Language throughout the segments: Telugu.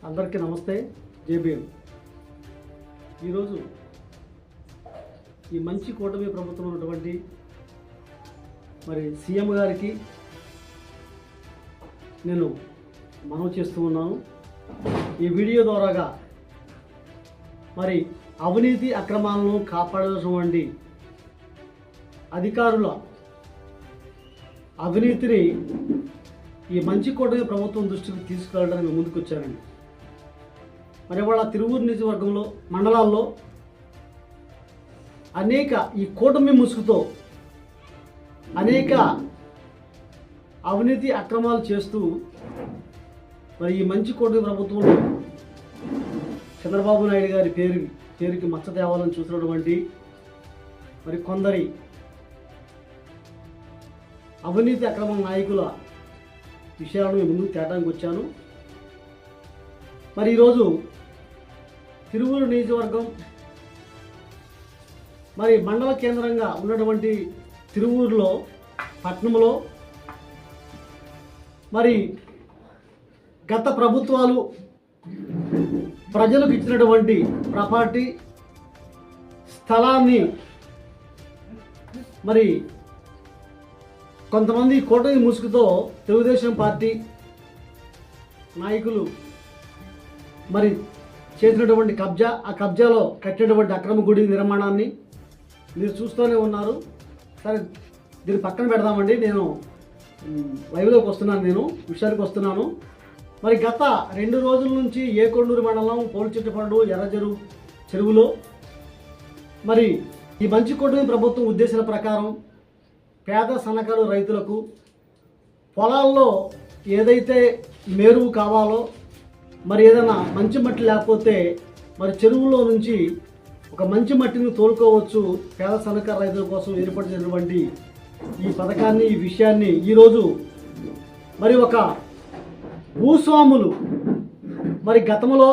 అందరికీ నమస్తే. జేబీఎం ఈరోజు ఈ మంచి కూటమి ప్రభుత్వం ఉన్నటువంటి మరి సీఎం గారికి నేను మనవి చేస్తూ ఉన్నాను. ఈ వీడియో ద్వారాగా మరి అవినీతి అక్రమాలను కాపాడాల్సినటువంటి అధికారుల అవినీతిని ఈ మంచి కూటమి ప్రభుత్వం దృష్టికి తీసుకెళ్ళడానికి ముందుకు వచ్చారండి. మరి వాళ్ళ తిరువూరు నియోజకవర్గంలో మండలాల్లో అనేక ఈ కూటమి ముసుగుతో అనేక అవినీతి అక్రమాలు చేస్తూ మరి ఈ మంచి కూటమి ప్రభుత్వంలో చంద్రబాబు నాయుడు గారి పేరుకి మచ్చ తేవాలని చూసినటువంటి మరి కొందరి అవినీతి అక్రమ నాయకుల విషయాలను ముందుకు తేటానికి వచ్చాను. మరి ఈరోజు తిరువూరు నియోజకవర్గం మరి మండల కేంద్రంగా ఉన్నటువంటి తిరువూరులో పట్టణంలో మరి గత ప్రభుత్వాలు ప్రజలకు ఇచ్చినటువంటి ప్రాపర్టీ స్థలాన్ని మరి కొంతమంది కూటమి ముసుగుతో తెలుగుదేశం పార్టీ నాయకులు మరి చేసినటువంటి ఆ కబ్జాలో కట్టినటువంటి అక్రమ గుడి నిర్మాణాన్ని మీరు చూస్తూనే ఉన్నారు. సరే, దీన్ని పక్కన పెడదామండి. నేను లైవ్లోకి వస్తున్నాను, నేను విషయానికి వస్తున్నాను. మరి గత 2 రోజుల నుంచి ఏకొండూరు మండలం పోల్చెట్టుపండు ఎర్రజెరు చెరువులో మరి ఈ మంచి కూటమి ప్రభుత్వం ఉద్దేశాల ప్రకారం పేద సన్నకారు రైతులకు పొలాల్లో ఏదైతే మేరువు కావాలో మరి ఏదైనా మంచి మట్టి లేకపోతే మరి చెరువులో నుంచి ఒక మంచి మట్టిని తోలుకోవచ్చు పేద సన్నకారు రైతుల కోసం ఏర్పాటు చేసినటువంటి ఈ పథకాన్ని, ఈ విషయాన్ని ఈరోజు మరి ఒక భూస్వాములు మరి గతంలో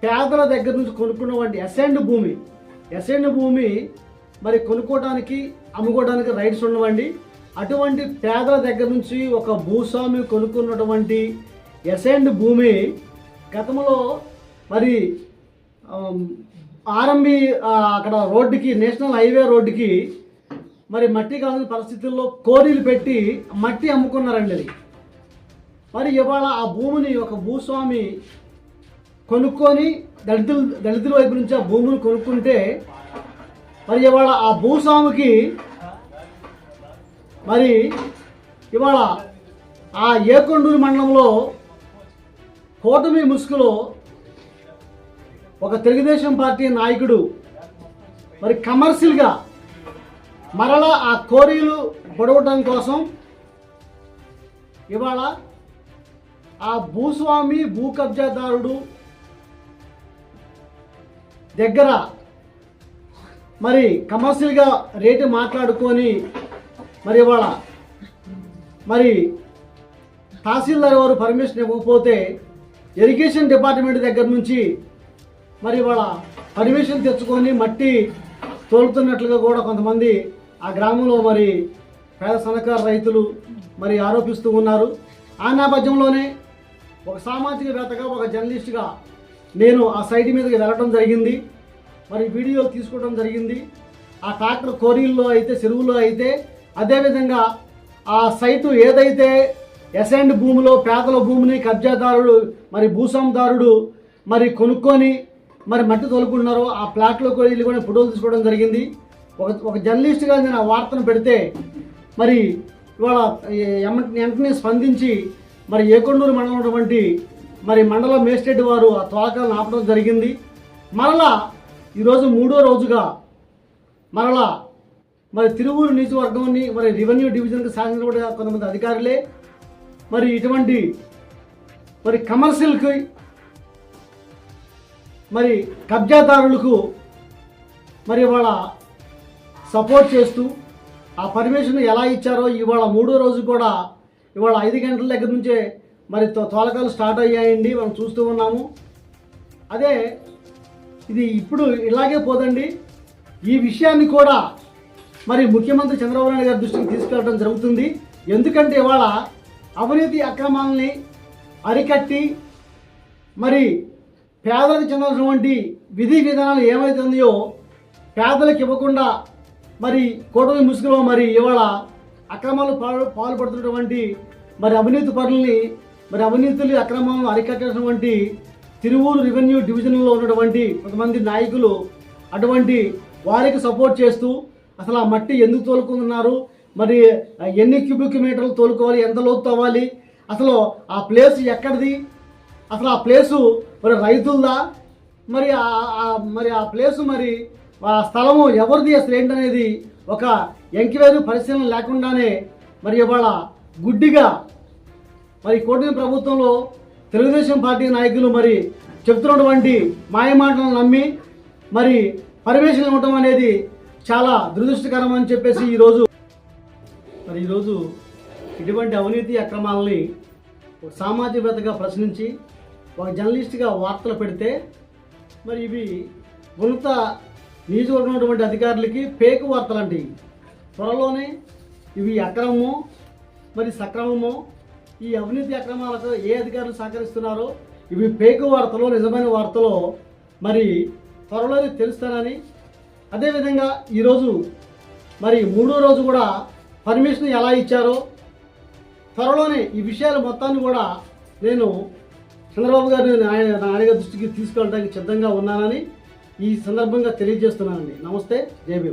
పేదల దగ్గర నుంచి కొనుక్కున్నటువంటి ఎసెండ్ భూమి మరి కొనుక్కోవడానికి అమ్ముకోవడానికి రైట్స్ ఉండవండి. అటువంటి పేదల దగ్గర నుంచి ఒక భూస్వామి కొనుక్కున్నటువంటి ఎసెండ్ భూమి గతంలో మరి ఆర్ఎంబి అక్కడ రోడ్డుకి, నేషనల్ హైవే రోడ్డుకి మరి మట్టి కావాల్సిన పరిస్థితుల్లో కోరీలు పెట్టి మట్టి అమ్ముకున్నారండి. అది మరి ఇవాళ ఆ భూమిని ఒక భూస్వామి కొనుక్కొని దళితుల వైపు నుంచి ఆ భూమిని కొనుక్కుంటే మరి ఇవాళ ఆ భూస్వామికి మరి ఇవాళ ఆ ఏకొండూరు మండలంలో కూటమి ముసుగులో ఒక తెలుగుదేశం పార్టీ నాయకుడు మరి కమర్షియల్గా మరలా ఆ కోరీలు పొడవటం కోసం ఇవాళ ఆ భూస్వామి భూ కబ్జాదారుడు దగ్గర మరి కమర్షియల్గా రేటు మాట్లాడుకొని మరి ఇవాళ మరి తహసీల్దార్ వారు పర్మిషన్ ఇవ్వకపోతే ఇరిగేషన్ డిపార్ట్మెంట్ దగ్గర నుంచి మరి ఇవాళ పర్మిషన్ తెచ్చుకొని మట్టి తోలుతున్నట్లుగా కూడా కొంతమంది ఆ గ్రామంలో మరి పేద సన్నకారు రైతులు మరి ఆరోపిస్తూ ఉన్నారు. ఆ నేపథ్యంలోనే ఒక సామాజికవేత్తగా, ఒక జర్నలిస్ట్గా నేను ఆ సైట్ మీదకి వెళ్ళడం జరిగింది. మరి వీడియోలు తీసుకోవడం జరిగింది. ఆ ట్రాక్టర్ కోరీల్లో అయితే, చెరువులో అయితే, అదేవిధంగా ఆ సైటు ఏదైతే ఎసెండ్ భూమిలో పేదల భూమిని కబ్జాదారుడు మరి భూస్వామిదారుడు మరి కొనుక్కొని మరి మట్టి తోలుకుంటున్నారో ఆ ప్లాట్లోకి వెళ్ళి కూడా ఫోటోలు తీసుకోవడం జరిగింది. ఒక జర్నలిస్ట్గా నేను ఆ వార్తను పెడితే మరి ఇవాళ వెంటనే స్పందించి మరి ఏకొండూరు మండలం ఉన్నటువంటి మరి మండల మేజిస్ట్రేట్ వారు ఆ తోలకాలను ఆపడం జరిగింది. మరలా ఈరోజు 3వ రోజుగా మరలా మరి తిరువూరు నియోజకవర్గాన్ని మరి రెవెన్యూ డివిజన్కి సాధించిన కొంతమంది అధికారులే మరి ఇటువంటి మరి కమర్షియల్కి మరి కబ్జాదారులకు మరి ఇవాళ సపోర్ట్ చేస్తూ ఆ పర్మిషన్ ఎలా ఇచ్చారో ఇవాళ 3వ రోజు కూడా ఇవాళ 5 గంటల దగ్గర నుంచే మరి తోలకాలు స్టార్ట్ అయ్యాయండి. మనం చూస్తూ ఉన్నాము. అదే ఇది ఇప్పుడు ఇలాగే పోదండి. ఈ విషయాన్ని కూడా మరి ముఖ్యమంత్రి చంద్రబాబు నాయుడు గారి దృష్టికి తీసుకెళ్ళడం జరుగుతుంది. ఎందుకంటే ఇవాళ అవినీతి అక్రమాలని అరికట్టి మరి పేదలకు చెందాల్సినటువంటి విధి విధానాలు ఏమైతే ఉన్నాయో పేదలకు ఇవ్వకుండా మరి కూటమి ముసుగులో మరి ఇవాళ అక్రమాలు పాల్పడుతున్నటువంటి మరి అవినీతి పనుల్ని మరి అవినీతులు అక్రమాలను అరికట్టినటువంటి తిరువూరు రెవెన్యూ డివిజన్లో ఉన్నటువంటి కొంతమంది నాయకులు అటువంటి వారికి సపోర్ట్ చేస్తూ అసలు ఆ మట్టి ఎందుకు తోలుకుంటున్నారు, మరి ఎన్ని క్యూబిక్ మీటర్లు తోలుకోవాలి, ఎంత లోతు తవ్వాలి, అసలు ఆ ప్లేస్ ఎక్కడిది, అసలు ఆ ప్లేసు మరి రైతులదా, మరి ఆ ప్లేసు మరి ఆ స్థలము ఎవరిది అసలు ఏంటనేది ఒక ఎంక్వైరీ పరిశీలన లేకుండానే మరి ఇవాళ గుడ్డిగా మరి కూటమి ప్రభుత్వంలో తెలుగుదేశం పార్టీ నాయకులు మరి చెప్తున్నటువంటి మాయమాటలను నమ్మి మరి పర్మిషన్ ఇవ్వటం అనేది చాలా దురదృష్టకరం అని చెప్పేసి ఈరోజు ఇటువంటి అవినీతి అక్రమాలని ఒక సామాజికవేత్తగా ప్రశ్నించి ఒక జర్నలిస్ట్గా వార్తలు పెడితే మరి ఇవి ఉన్నత నియోజకవర్గం ఉన్నటువంటి అధికారులకి పేకు వార్తలు అంటే త్వరలోనే ఇవి అక్రమమో మరి సక్రమమో ఈ అవినీతి అక్రమాలకు ఏ అధికారులు సహకరిస్తున్నారో ఇవి పేకు వార్తలో నిజమైన వార్తలో మరి త్వరలోనే తెలుస్తానని, అదేవిధంగా ఈరోజు మరి 3వ రోజు కూడా పర్మిషన్ ఎలా ఇచ్చారో త్వరలోనే ఈ విషయాలు మొత్తాన్ని కూడా నేను చంద్రబాబు గారిని ఆయన దృష్టికి తీసుకెళ్ళడానికి సిద్ధంగా ఉన్నానని ఈ సందర్భంగా తెలియజేస్తున్నానండి. నమస్తే, జై భీమ్.